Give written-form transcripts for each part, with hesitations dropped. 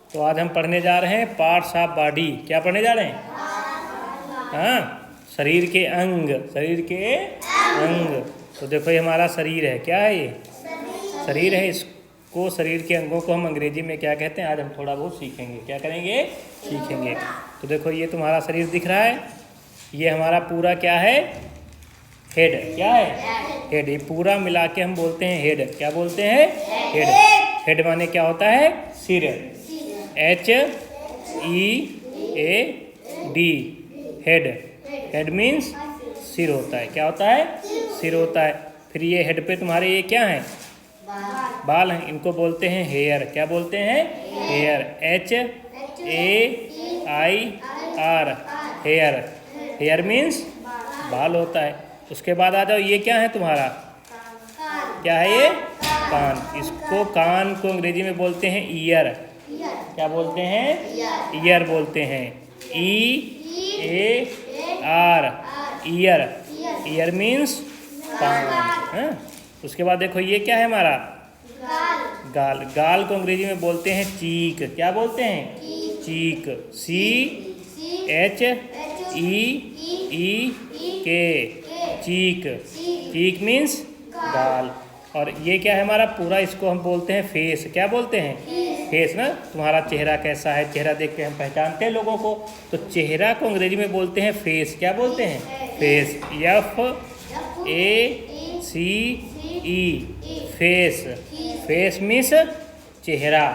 तो आज हम पढ़ने जा रहे हैं पार्ट्स ऑफ बॉडी। क्या पढ़ने जा रहे हैं? हाँ, शरीर के अंग, शरीर के अंग। तो देखो ये हमारा शरीर है। क्या है ये? शरीर है। इसको, शरीर के अंगों को हम अंग्रेजी में क्या कहते हैं, आज हम थोड़ा बहुत सीखेंगे। क्या करेंगे? सीखेंगे। तो देखो ये तुम्हारा शरीर दिख रहा है, ये हमारा पूरा क्या है? हेड। क्या है? हेड। ये पूरा मिला के हम बोलते हैं हेड। क्या बोलते हैं? हेड। हेड माने क्या होता है? सिर। HEAD, head. हेड मीन्स सिर होता है। क्या होता है? सिर होता है। फिर ये हेड पे तुम्हारे ये क्या है? बाल हैं। इनको बोलते हैं हेयर। क्या बोलते हैं? Hair. HAIR, hair. Hair means बाल होता है। उसके बाद आ जाओ, ये क्या है तुम्हारा? क्या है ये? कान। इसको, कान को अंग्रेजी में बोलते हैं ईयर। क्या बोलते हैं? ईयर बोलते हैं। EAR, year. ईयर मीन्स कान। हाँ? उसके बाद देखो ये क्या है हमारा? गाल। गाल को अंग्रेजी में बोलते हैं चीक। क्या बोलते हैं? चीक। CHEEK, चीक। चीक मीन्स गाल। और ये क्या है हमारा पूरा? इसको हम बोलते हैं फेस। क्या बोलते हैं? फेस ना। तुम्हारा चेहरा कैसा है? चेहरा देख के हम पहचानते हैं लोगों को। तो चेहरा को अंग्रेजी में बोलते हैं फेस। क्या बोलते हैं? Face. FACE, face. Face means चेहरा,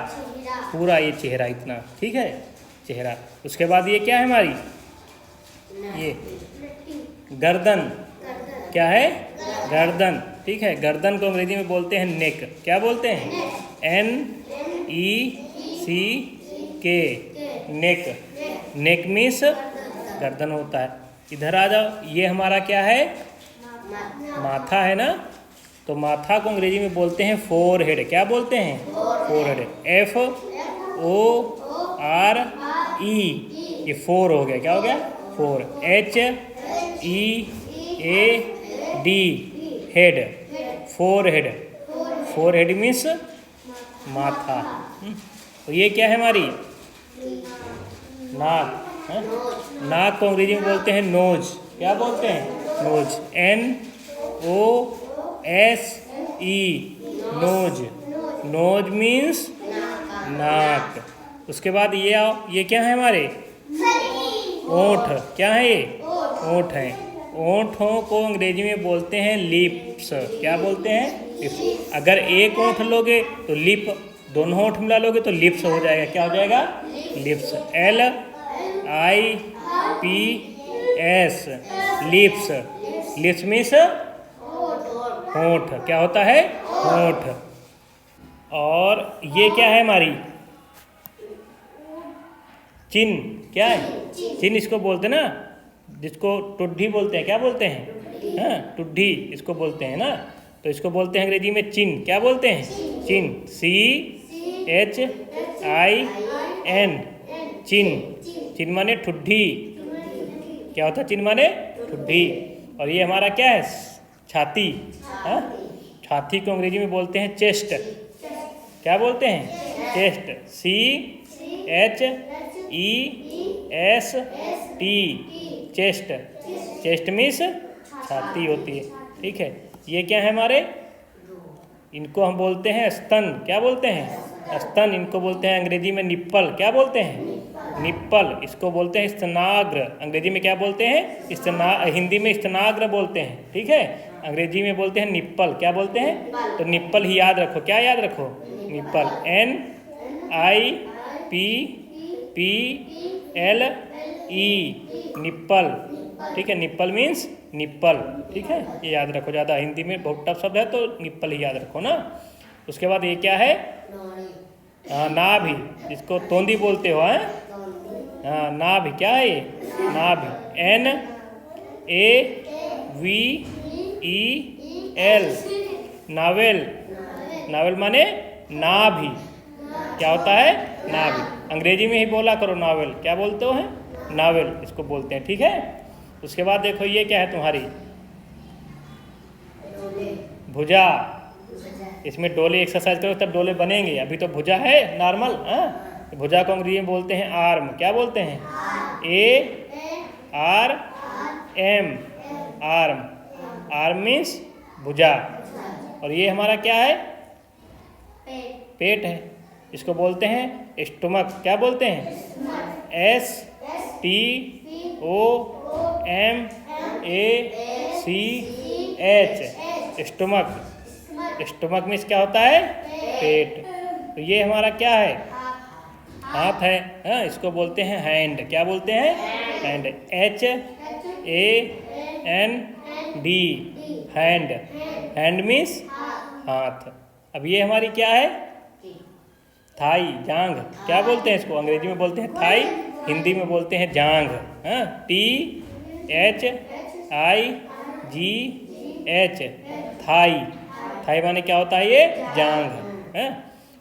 पूरा ये चेहरा इतना। ठीक है, चेहरा। उसके बाद ये क्या है हमारी? ये गर्दन। क्या है? गर्दन। ठीक है, गर्दन को अंग्रेजी में बोलते हैं नेक। क्या बोलते हैं? NECK, नेक। नेक मीन्स गर्दन होता है। इधर आ जाओ, ये हमारा क्या है? माथा है ना। तो माथा को अंग्रेजी में बोलते हैं फोरहेड। क्या बोलते हैं? फोरहेड। FORE, ये फोर हो गया। क्या हो गया? Four. HEAD, head. Forehead. Forehead means माथा। तो ये क्या है हमारी? नाक। नाक को अंग्रेजी में बोलते हैं नोज। क्या बोलते हैं? Nose. NOSE, nose. Nose means नाक। उसके बाद ये आओ, ये क्या है हमारे? ओंठ। क्या है ये? ओंठ है। ओंठों को अंग्रेजी में बोलते हैं लिप्स। क्या बोलते हैं? लिप्स। अगर एक ओंठ लोगे तो लिप, दोनों ओंठ मिला लोगे तो लिप्स हो जाएगा। क्या हो जाएगा? Lips. LIPS, lips. Lips means होंठ। क्या होता है? होंठ। और ये क्या है हमारी? चिन। क्या है? चिन इसको बोलते हैं ना, जिसको टुड्डी बोलते हैं। क्या बोलते हैं? हाँ, टुड्डी इसको बोलते हैं ना। तो इसको बोलते हैं अंग्रेजी में चिन। क्या बोलते हैं? चिन। CHIN, चिन। चिन माने ठुड्डी। क्या होता है चिन माने? ठुड्डी। और ये हमारा क्या है? छाती। हाँ, छाती को अंग्रेजी में बोलते हैं चेस्ट। क्या बोलते हैं? Chest. CHEST, chest. Chest means छाती होती है। ठीक है। ये क्या है हमारे? इनको हम बोलते हैं स्तन। क्या बोलते हैं? स्तन। इनको बोलते हैं अंग्रेजी में निप्पल। क्या बोलते हैं? निप्पल। इसको बोलते हैं स्तनाग्र। अंग्रेजी में क्या बोलते हैं? हिंदी में स्तनाग्र बोलते हैं। ठीक है, अंग्रेजी में बोलते हैं निप्पल। क्या बोलते हैं? तो निप्पल ही याद रखो। क्या याद रखो? निप्पल। NIPPLE, nipple. ठीक है, निप्पल मीन्स निप्पल। ठीक है, ये याद रखो। ज़्यादा हिंदी में बहुत टफ शब्द है तो निप्पल ही याद रखो ना। उसके बाद ये क्या है? हाँ, नाभि, जिसको तोंदी बोलते हो। हैं? हाँ, नाभि। क्या है ये? नाभि। NAVEL, novel. नावेल माने नाभि। क्या होता है? नाभि। अंग्रेजी में ही बोला करो नावेल। क्या बोलते हो? हैं? नावेल इसको बोलते हैं। ठीक है। उसके बाद देखो ये क्या है तुम्हारी? भुजा। इसमें डोले एक्सरसाइज करो तब डोले बनेंगे। अभी तो भुजा है नॉर्मल। हाँ, भुजा को अंग्रेजी में बोलते हैं आर्म। क्या बोलते हैं? ARM, arm. आर्म मीन्स भुजा। और ये हमारा क्या है? पेट है। इसको बोलते हैं स्टमक। क्या बोलते हैं? STOMACH, stomach. स्टमक मीन्स क्या होता है? पेट। तो ये हमारा क्या है? हाथ है। हाँ, इसको बोलते हैं हैंड। क्या बोलते हैं? Hand. HAND, hand. Hand means हाथ। अब ये हमारी क्या है? थाई, जांघ। क्या बोलते हैं इसको? अंग्रेजी में बोलते हैं थाई, हिंदी में बोलते हैं जांघ। हाँ, THIGH, थाई। थाई माने क्या होता है? ये जांघ। हाँ,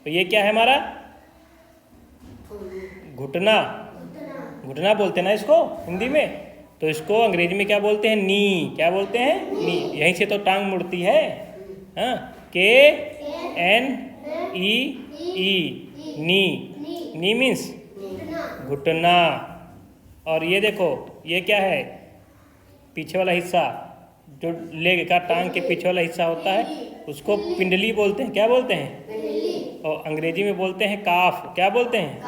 तो ये क्या है हमारा? घुटना। घुटना बोलते हैं ना इसको हिंदी में। तो इसको अंग्रेजी में क्या बोलते हैं? नी। क्या बोलते हैं? नी। यहीं से तो टांग मुड़ती है। हाँ, KNEE, नी। नी मीन्स घुटना। और ये देखो, ये क्या है? पीछे वाला हिस्सा जो लेग का, टांग के पीछे वाला हिस्सा होता है, उसको पिंडली बोलते हैं। क्या बोलते हैं? और अंग्रेजी में बोलते हैं काफ। क्या बोलते हैं?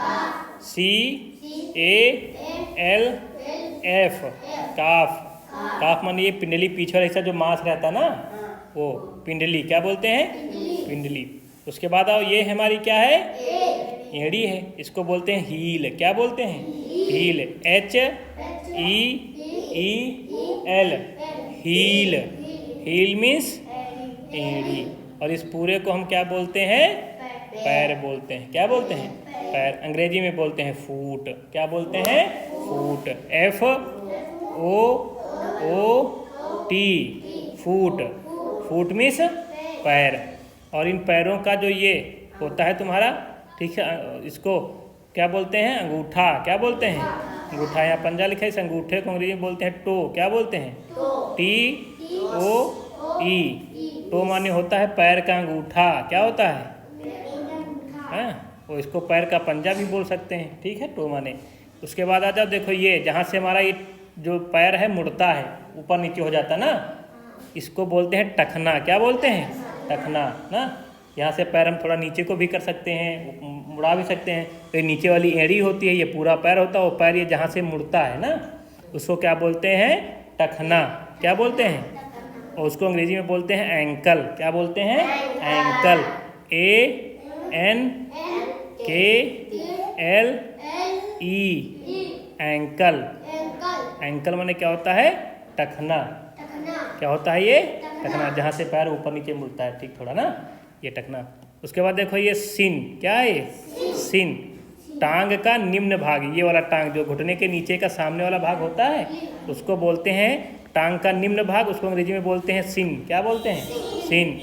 CALF, काफ। काफ माने ये पिंडली, पीछे वाला हिस्सा जो मांस रहता है ना, वो पिंडली। क्या बोलते हैं? पिंडली। उसके बाद आओ, ये हमारी क्या है? एड़ी है। इसको बोलते हैं हील। क्या बोलते हैं? Heel. HEEL, heel. Heel means एड़ी। और इस पूरे को हम क्या बोलते हैं? पैर बोलते हैं। क्या बोलते हैं? पैर। अंग्रेजी में बोलते हैं फूट। क्या बोलते हैं? फूट। FOOT, फूट। फूट मीन्स पैर। और इन पैरों का जो ये होता है तुम्हारा, ठीक है, इसको क्या बोलते हैं? अंगूठा। क्या बोलते हैं? अंगूठा। यहाँ पंजा लिखा है, इस अंगूठे को अंग्रेजी में बोलते हैं टो। क्या बोलते हैं? TOE। टो माने होता है पैर का अंगूठा। क्या होता है? हाँ, वो इसको पैर का पंजा भी बोल सकते हैं। ठीक है, टो माने। उसके बाद आ जाओ, देखो ये जहाँ से हमारा ये जो पैर है मुड़ता है, ऊपर नीचे हो जाता ना, इसको बोलते हैं टखना। क्या बोलते हैं? टखना ना। यहाँ से पैर हम थोड़ा नीचे को भी कर सकते हैं, मुड़ा भी सकते हैं। तो ये नीचे वाली एड़ी होती है, ये पूरा पैर होता है। वो पैर ये जहाँ से मुड़ता है ना, उसको क्या बोलते हैं? टखना। क्या बोलते हैं? और उसको अंग्रेजी में बोलते हैं एंकल। क्या बोलते हैं? एंकल। ANKLE, ankle. एंकल माने क्या होता है? टखना। क्या होता है ये? टखना। जहाँ से पैर ऊपर नीचे मुड़ता है, ठीक, थोड़ा ना, ये टखना। उसके बाद देखो ये सिन। क्या है ये? सिन। टांग का निम्न भाग। ये वाला टांग जो घुटने के नीचे का सामने वाला भाग होता है, उसको बोलते हैं टांग का निम्न भाग। उसको अंग्रेजी में बोलते हैं सिन। क्या बोलते हैं? सिन।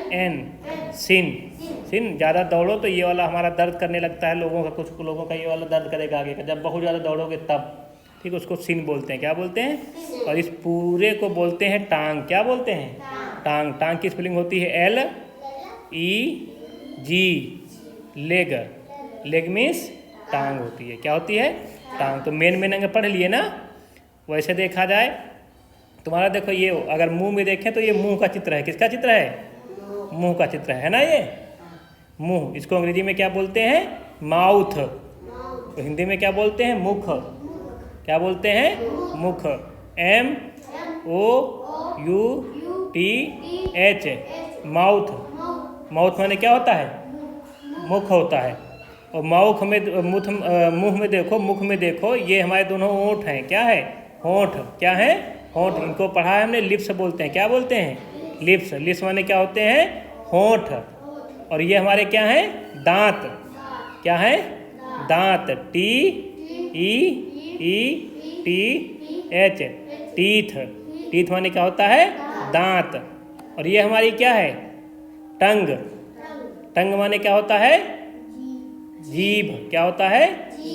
SHIN, सिन। सिन। ज़्यादा दौड़ो तो ये वाला हमारा दर्द करने लगता है लोगों का। कुछ लोगों का ये वाला दर्द करेगा आगे का, जब बहुत ज़्यादा दौड़ोगे तब। ठीक, उसको सिन बोलते हैं। क्या बोलते हैं? और इस पूरे को बोलते हैं टांग। क्या बोलते हैं? टांग। टांग की स्पेलिंग होती है LEG, लेग। लेग मीन्स टांग होती है। क्या होती है? टांग। तो मेन अंग पढ़ लिए ना। वैसे देखा जाए तुम्हारा, देखो ये अगर मुंह में देखें तो ये मुंह का चित्र है। किसका चित्र है? मुंह का चित्र है ना, ये मुंह। इसको अंग्रेजी में क्या बोलते हैं? माउथ। तो हिंदी में क्या बोलते हैं? मुख। क्या बोलते हैं? मुख। MOUTH, mouth. माउथ माने क्या होता है? मुख होता है। और मुंह में देखो, मुख में देखो, ये हमारे दोनों होंठ हैं। क्या है? होंठ। क्या है? होंठ। इनको पढ़ा है हमने, लिप्स बोलते हैं। क्या बोलते हैं? लिप्स। लिप्स माने क्या होते हैं? होंठ। और ये हमारे क्या हैं? दांत। क्या है? दांत। TEETH, teeth. टीथ माने क्या होता है? दांत। और ये हमारी क्या है? टंग। टंग माने क्या होता है? जीभ। क्या होता है?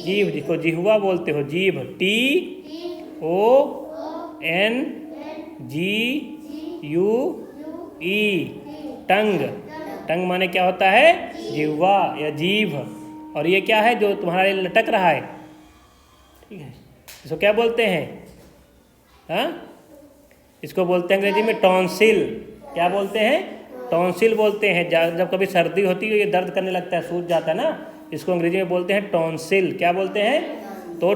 जीभ, जिसको जिह्वा बोलते हो, जीभ। TONGUE, टंग। टंग माने क्या होता है? जिह्वा या जीभ। और ये क्या है जो तुम्हारा ये लटक रहा है? ठीक है, इसको क्या बोलते हैं? हाँ, इसको बोलते हैं अंग्रेजी में टॉन्सिल। क्या बोलते हैं? टॉन्सिल बोलते हैं। जब कभी सर्दी होती है, ये दर्द करने लगता है, सूज जाता है ना, इसको अंग्रेजी में बोलते हैं टॉन्सिल। क्या बोलते हैं? तो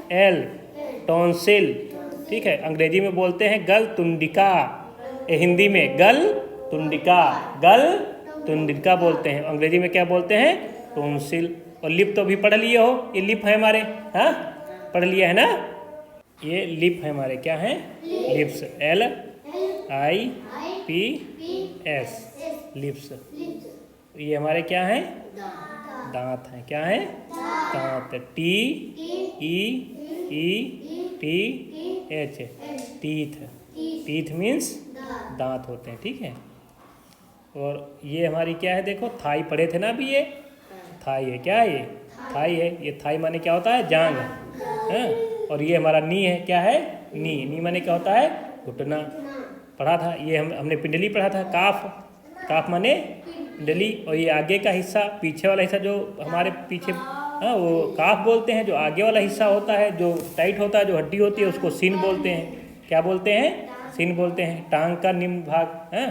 TONSIL, टॉन्सिल। ठीक है, अंग्रेजी में बोलते हैं गल तुंडिका, हिंदी में गल तुंडिका बोलते हैं। अंग्रेजी में क्या बोलते हैं? टॉन्सिल। और लिप तो भी पढ़ लिए हो, ये लिप है हमारे, हाँ पढ़ लिया है ना, ये लिप है हमारे, क्या है? Lips, LIPS, lips. ये हमारे क्या है? दांत हैं। क्या है? दांत। TEETH, टीथ मीन्स दांत होते हैं। ठीक है, और ये हमारी क्या है? देखो, थाई पढ़े थे ना अभी, ये थाई है। क्या है ये? थाई है। ये थाई माने क्या होता है? जांग है। और ये हमारा नी है। क्या है? नी माने क्या होता है? घुटना। पढ़ा था ये, हमने पिंडली पढ़ा था। काफ माने पिंडली। और ये आगे का हिस्सा, पीछे वाला हिस्सा जो हमारे पीछे, हाँ वो काफ बोलते हैं। जो आगे वाला हिस्सा होता है, जो टाइट होता है, जो हड्डी होती है, उसको सीन बोलते हैं। क्या बोलते हैं? सीन बोलते हैं। टांग का निम्न भाग है।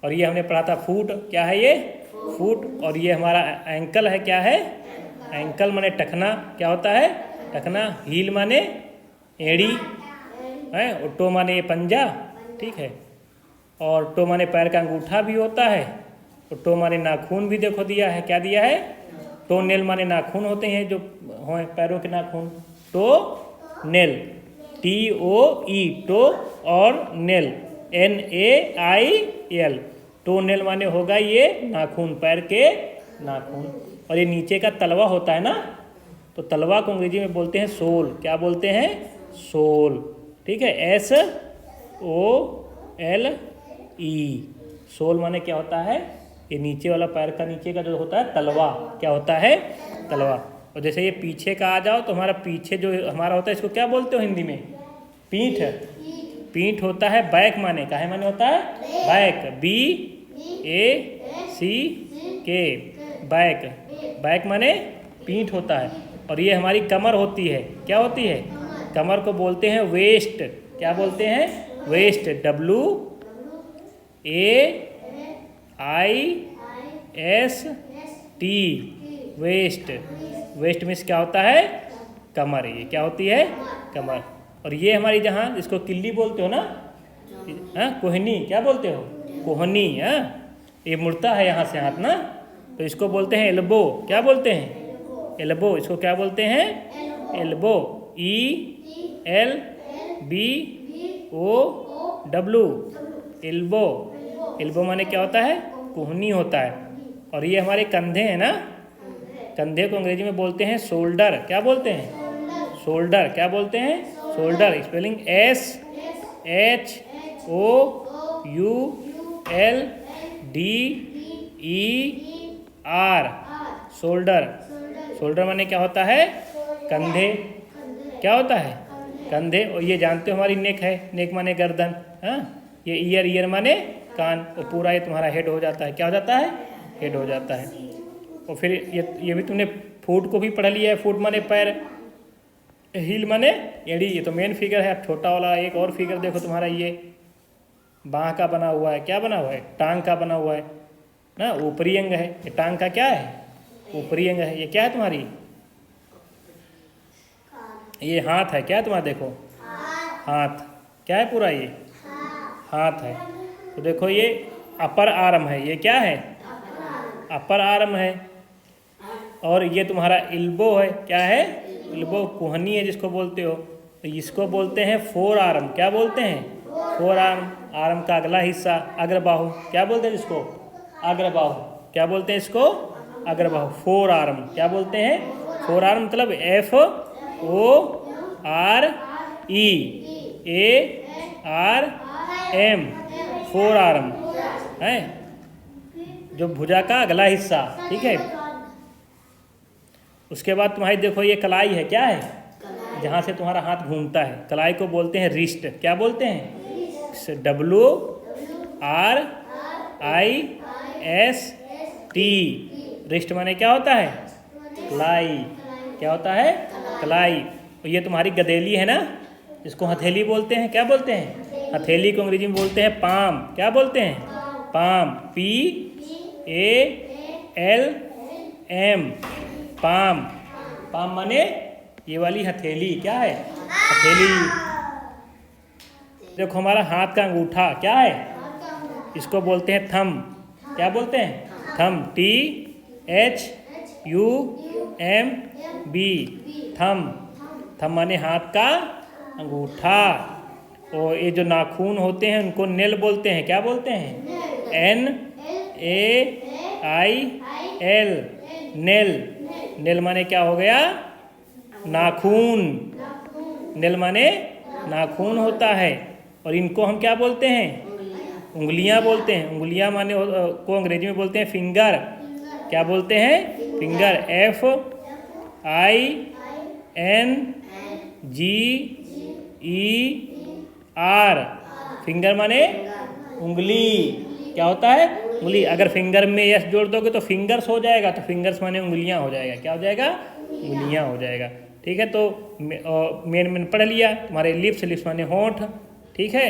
और ये हमने पढ़ा था फूट। क्या है ये? फूट। और ये हमारा एंकल है। क्या है? एंकल माने टखना। क्या होता है? टखना। हील माने एड़ी है। और टो माने ये पंजा। ठीक है, और टो माने पैर का अंगूठा भी होता है। और टो माने नाखून भी देखो दिया है। क्या दिया है? टो नेल माने नाखून होते हैं जो हैं पैरों के नाखून। टो नेल, TOE, टो, और नेल NAIL। टो नेल माने होगा ये नाखून, पैर के नाखून। और ये नीचे का तलवा होता है ना, तो तलवा को अंग्रेजी में बोलते हैं सोल। क्या बोलते हैं? सोल। ठीक है, SOLE, सोल माने क्या होता है? ये नीचे वाला पैर का नीचे का जो होता है तलवा। क्या होता है? तलवा। और जैसे ये पीछे का आ जाओ, तो हमारा पीछे जो हमारा होता है, इसको क्या बोलते हो हिंदी में? पीठ। पीठ होता है बैक माने। काहे माने होता है? Back, BACK, back. बैक माने पीठ होता है। और ये हमारी कमर होती है। क्या होती है? कमर को बोलते हैं वेस्ट। क्या बोलते हैं? Waist, WAIST, waist. Waist means क्या होता है? कमर। ये क्या होती है? कमर। और ये हमारी जहाँ, इसको किल्ली बोलते हो ना, हाँ कोहनी। क्या बोलते हो? कोहनी। हाँ, ये मुड़ता है यहाँ से हाथ ना, तो इसको बोलते हैं एल्बो। क्या बोलते हैं? एल्बो। इसको क्या बोलते हैं? Elbow, ELBO, elbow. एल्बो माने क्या होता है? कोहनी होता है। और ये हमारे कंधे हैं ना, कंधे को अंग्रेजी में बोलते हैं शोल्डर। क्या बोलते हैं? शोल्डर। क्या बोलते हैं? Shoulder. Spelling SHOULDER, shoulder. Shoulder माने क्या होता है? कंधे। क्या होता है? कंधे। और ये जानते हो हमारी नेक है। नेक माने गर्दन। हाँ, ये ईयर माने कान। और पूरा ये तुम्हारा हेड हो जाता है। क्या हो जाता है? हेड हो जाता है। और फिर ये भी तुमने फुट को भी पढ़ लिया है। फुट माने पैर, हील माने एड़ी। ये तो मेन फिगर है। अब छोटा वाला एक और फिगर देखो तुम्हारा, ये बाँह का बना हुआ है। क्या बना हुआ है? टांग का बना हुआ है ना, ऊपरी अंग है। ये टांग का क्या है? ऊपरी अंग है। ये क्या है तुम्हारी? ये हाथ है। क्या है तुम्हारा? देखो हाथ। क्या है पूरा? ये हाथ है। तो देखो ये अपर आर्म है। ये क्या है? अपर आर्म है। और ये तुम्हारा इल्बो है। क्या है? इल्बो कोहनी है जिसको बोलते हो। तो इसको बोलते हैं फोर आर्म। क्या बोलते हैं? Four arm. आर्म का अगला हिस्सा अग्रबाहु। क्या बोलते हैं इसको? अग्रबाहु। क्या बोलते हैं इसको? अग्रबाहु। Forearm. क्या बोलते हैं? फोर आर्म मतलब FOREARM, फोर आर्म है, जो भुजा का अगला हिस्सा। ठीक है, उसके बाद तुम्हारी देखो ये कलाई है। क्या है? जहाँ से तुम्हारा हाथ घूमता है, कलाई को बोलते हैं रिस्ट। क्या बोलते हैं? WRIST। रिस्ट माने क्या होता है? कलाई। क्या होता है? कलाई। और ये तुम्हारी गदेली है ना, इसको हथेली बोलते हैं। क्या बोलते हैं? हथेली को अंग्रेजी में बोलते हैं पाम। क्या बोलते हैं? पाम। PALM, palm. पाम माने ये वाली हथेली। क्या है? हथेली। देखो हमारा हाथ का अंगूठा क्या है? इसको बोलते हैं थंब। क्या बोलते हैं? थंब। THUMB, thumb. थंब माने हाथ का अंगूठा। और ये जो नाखून होते हैं उनको नेल बोलते हैं। क्या बोलते हैं? NAIL, nail. नेल माने क्या हो गया? नाखून। नेल माने नाखून होता है। और इनको हम क्या बोलते हैं? उंगलियां बोलते हैं। उंगलियां माने को अंग्रेजी में बोलते हैं फिंगर। क्या बोलते हैं? फिंगर। FINGER, फिंगर माने उंगली। क्या होता है? उंगली। अगर फिंगर में यस जोड़ दोगे तो फिंगर्स हो जाएगा, तो फिंगर्स माने उंगलियां हो जाएगा। क्या हो जाएगा? उंगलियां हो जाएगा। ठीक है, तो मेन पढ़ लिया। तुम्हारे लिप्स, लिप्स माने होंठ। ठीक है।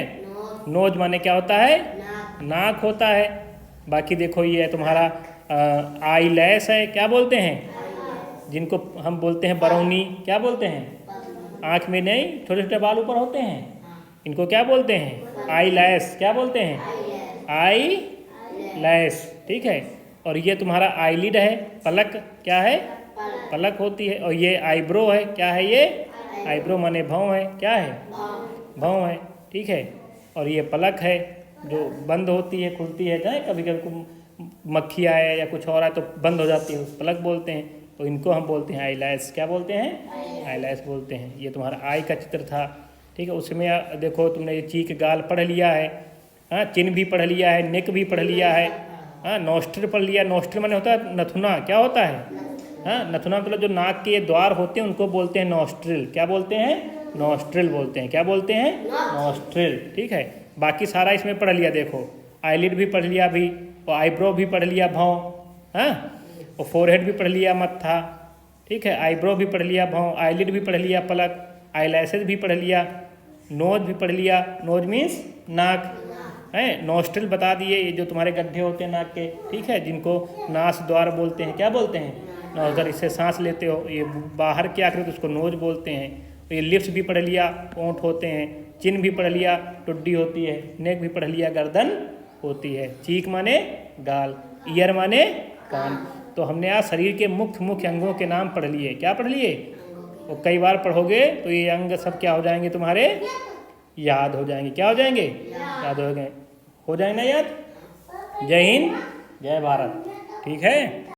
नोज माने क्या होता है? नाक होता है। बाकी देखो ये तुम्हारा आई लैश है। क्या बोलते हैं? जिनको हम बोलते हैं बरौनी। क्या बोलते हैं? आँख में नहीं, छोटे छोटे बाल ऊपर होते हैं, इनको क्या बोलते हैं? आई लैश। क्या बोलते हैं? आई लैश। ठीक है। और ये तुम्हारा आईलिड है, पलक। क्या है? पलक होती है। और ये आईब्रो है। क्या है ये? आईब्रो माने भौं है। क्या है? भौं है। ठीक है। और ये पलक है जो बंद होती है, खुलती है। जाए कभी कभी मक्खी आए या कुछ और आए तो बंद हो जाती है, उस पलक बोलते हैं। तो इनको हम बोलते हैं आई लैश। क्या बोलते हैं? आई लैश बोलते हैं। ये तुम्हारा आई का चित्र था। ठीक है। उसमें देखो तुमने ये चीक गाल पढ़ लिया है। हाँ, चिन भी पढ़ लिया है, नेक भी पढ़ लिया है। हाँ, नोस्ट्रिल पढ़ लिया। नोस्ट्रिल माने होता है नथुना। क्या होता है? हाँ, नथुना मतलब जो नाक के द्वार होते हैं उनको बोलते हैं नोस्ट्रिल। क्या बोलते हैं? नोस्ट्रिल बोलते हैं। क्या बोलते हैं? नोस्ट्रिल। ठीक है। बाकी सारा इसमें पढ़ लिया। देखो आईलिड भी पढ़ लिया अभी, और आईब्रो भी पढ़ लिया, भौं। हाँ, और फोरहेड भी पढ़ लिया, मत्था। ठीक है। आईब्रो भी पढ़ लिया, भौं। आईलिड भी पढ़ लिया, पलक। आई लैशेज भी पढ़ लिया। नोज भी पढ़ लिया। नोज मीन्स नाक है। नोस्ट्रिल बता दिए, ये जो तुम्हारे गड्ढे होते हैं नाक के। ठीक है, जिनको नास द्वार बोलते हैं। क्या बोलते हैं? उधर इससे सांस लेते हो, ये बाहर की आखिर तो उसको नोज बोलते हैं। तो ये लिप्स भी पढ़ लिया, ओंठ होते हैं। चिन भी पढ़ लिया, टुड्डी होती है। नेक भी पढ़ लिया, गर्दन होती है। चीक माने गाल। ईयर माने कान। तो हमने आज शरीर के मुख्य मुख्य अंगों के नाम पढ़ लिए। क्या पढ़ लिए? और कई बार पढ़ोगे तो ये अंग सब क्या हो जाएंगे? तुम्हारे याद हो जाएंगे। क्या हो जाएंगे? याद हो जाएंगे ना याद। जय हिंद, जय भारत। ठीक है।